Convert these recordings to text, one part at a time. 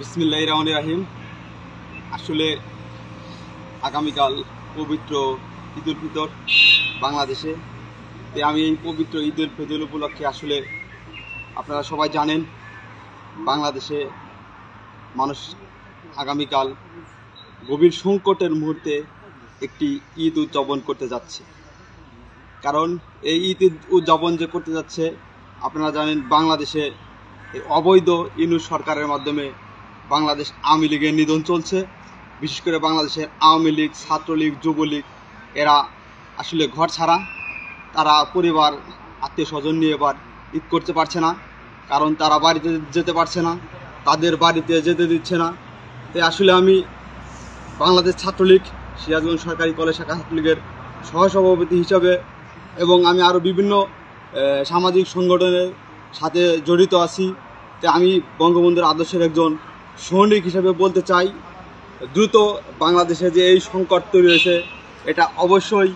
বিসমিল্লাহির রহমানির রহিম। আসলে আগামীকাল পবিত্র ঈদ উল ফিতর বাংলাদেশে। আমি এই পবিত্র ঈদ উল ফিতর উপলক্ষে আসলে আপনারা সবাই জানেন বাংলাদেশে মানুষ আগামীকাল গভীর সংকটের মুহূর্তে একটি ঈদ উদযাপন করতে যাচ্ছে। কারণ এই ঈদ উদযাপন যে করতে যাচ্ছে আপনারা জানেন বাংলাদেশে অবৈধ ইউনূস সরকারের মাধ্যমে বাংলাদেশ আওয়ামী লীগের নিধন চলছে। বিশেষ করে বাংলাদেশের আওয়ামী লীগ, ছাত্রলীগ, যুবলীগ এরা আসলে ঘর ছাড়া। তারা পরিবার আত্মীয় স্বজন নিয়ে এবার ঈদ করতে পারছে না, কারণ তারা বাড়িতে যেতে পারছে না, তাদের বাড়িতে যেতে দিচ্ছে না। তাই আসলে আমি বাংলাদেশ ছাত্রলীগ সিরাজগঞ্জ সরকারি কলেজ শাখা ছাত্রলীগের সহসভাপতি হিসাবে এবং আমি আরও বিভিন্ন সামাজিক সংগঠনের সাথে জড়িত আছি। তাই আমি বঙ্গবন্ধুর আদর্শের একজন সৈনিক হিসেবে বলতে চাই, দ্রুত বাংলাদেশে যে এই সংকট তৈরি হয়েছে এটা অবশ্যই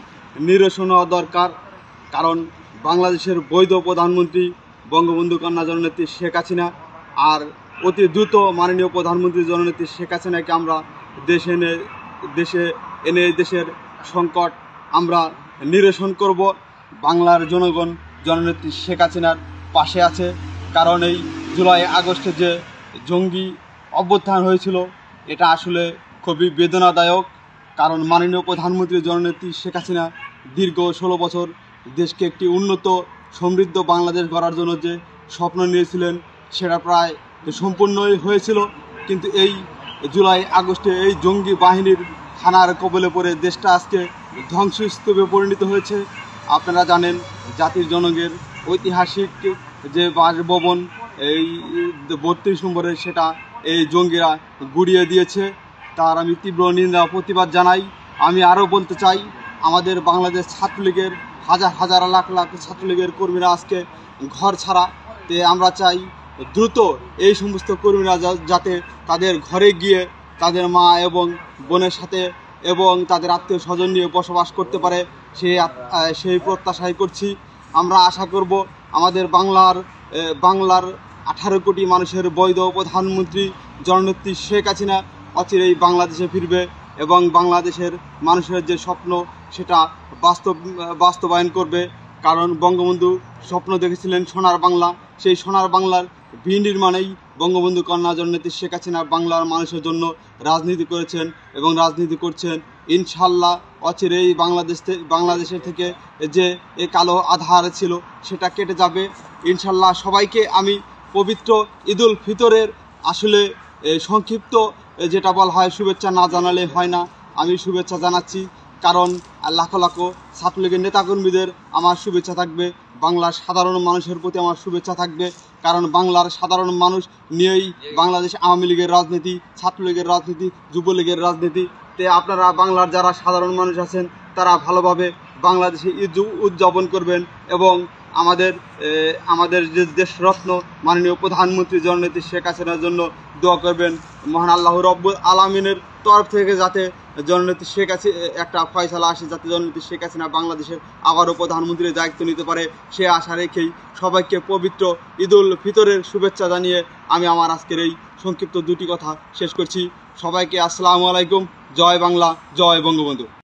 নিরসন হওয়া দরকার। কারণ বাংলাদেশের বৈধ প্রধানমন্ত্রী বঙ্গবন্ধু কন্যা জননেত্রী শেখ হাসিনা, আর অতি দ্রুত মাননীয় প্রধানমন্ত্রী জননেত্রী শেখ হাসিনাকে আমরা দেশে এনে দেশের সংকট আমরা নিরসন করব। বাংলার জনগণ জননেত্রী শেখ হাসিনার পাশে আছে। কারণ এই জুলাই আগস্টে যে জঙ্গি অভ্যুত্থান হয়েছিল এটা আসলে খুবই বেদনাদায়ক। কারণ মাননীয় প্রধানমন্ত্রী জননেত্রী শেখ হাসিনা দীর্ঘ 16 বছর দেশকে একটি উন্নত সমৃদ্ধ বাংলাদেশ গড়ার জন্য যে স্বপ্ন নিয়েছিলেন সেটা প্রায় সম্পূর্ণই হয়েছিল। কিন্তু এই জুলাই আগস্টে এই জঙ্গি বাহিনীর হানার কবলে পড়ে দেশটা আজকে ধ্বংসস্তূপে পরিণত হয়েছে। আপনারা জানেন জাতির জনকের ঐতিহাসিক যে বাসভবন এই 32 নম্বরের সেটা এই জঙ্গিরা গুড়িয়ে দিয়েছে। তার আমি তীব্র নিন্দা প্রতিবাদ জানাই। আমি আরও বলতে চাই আমাদের বাংলাদেশ ছাত্রলীগের হাজার হাজার লাখ লাখ ছাত্রলীগের কর্মীরা আজকে ঘর ছাড়া। তে আমরা চাই দ্রুত এই সমস্ত কর্মীরা যাতে তাদের ঘরে গিয়ে তাদের মা এবং বোনের সাথে এবং তাদের আত্মীয় স্বজন নিয়ে বসবাস করতে পারে সেই প্রত্যাশাই করছি। আমরা আশা করব আমাদের বাংলার 18 কোটি মানুষের বৈধ প্রধানমন্ত্রী জননেত্রী শেখ হাসিনা অচিরেই বাংলাদেশে ফিরবে এবং বাংলাদেশের মানুষের যে স্বপ্ন সেটা বাস্তবায়ন করবে। কারণ বঙ্গবন্ধু স্বপ্ন দেখেছিলেন সোনার বাংলা, সেই সোনার বাংলার বিনির্মাণেই বঙ্গবন্ধু কন্যা জননেত্রী শেখ হাসিনা বাংলার মানুষের জন্য রাজনীতি করেছেন এবং রাজনীতি করছেন। ইনশাল্লাহ অচিরেই বাংলাদেশের থেকে যে এ কালো আধার ছিল সেটা কেটে যাবে ইনশাল্লাহ। সবাইকে আমি পবিত্র ঈদ উল ফিতরের আসলে সংক্ষিপ্ত যেটা বলা হয় শুভেচ্ছা না জানালে হয় না, আমি শুভেচ্ছা জানাচ্ছি। কারণ লাখো লাখো ছাত্রলীগের নেতাকর্মীদের আমার শুভেচ্ছা থাকবে, বাংলার সাধারণ মানুষের প্রতি আমার শুভেচ্ছা থাকবে। কারণ বাংলার সাধারণ মানুষ নিয়েই বাংলাদেশ আওয়ামী লীগের রাজনীতি, ছাত্রলীগের রাজনীতি, যুবলীগের রাজনীতি। তে আপনারা বাংলার যারা সাধারণ মানুষ আছেন তারা ভালোভাবে বাংলাদেশে ঈদ উদযাপন করবেন এবং আমাদের যে দেশরত্ন মাননীয় প্রধানমন্ত্রী জননেত্রী শেখ হাসিনার জন্য দোয়া করবেন। মহান আল্লাহ রব্বুল আলামিনের তরফ থেকে যাতে জননেত্রী শেখ হাসিনা একটা ফয়সালা আসে, যাতে জননেত্রী শেখ হাসিনা বাংলাদেশের আবারও প্রধানমন্ত্রীর দায়িত্ব নিতে পারে, সে আশা রেখেই সবাইকে পবিত্র ঈদ উল ফিতরের শুভেচ্ছা জানিয়ে আমি আমার আজকের এই সংক্ষিপ্ত দুটি কথা শেষ করছি। সবাইকে আসসালামু আলাইকুম। জয় বাংলা, জয় বঙ্গবন্ধু।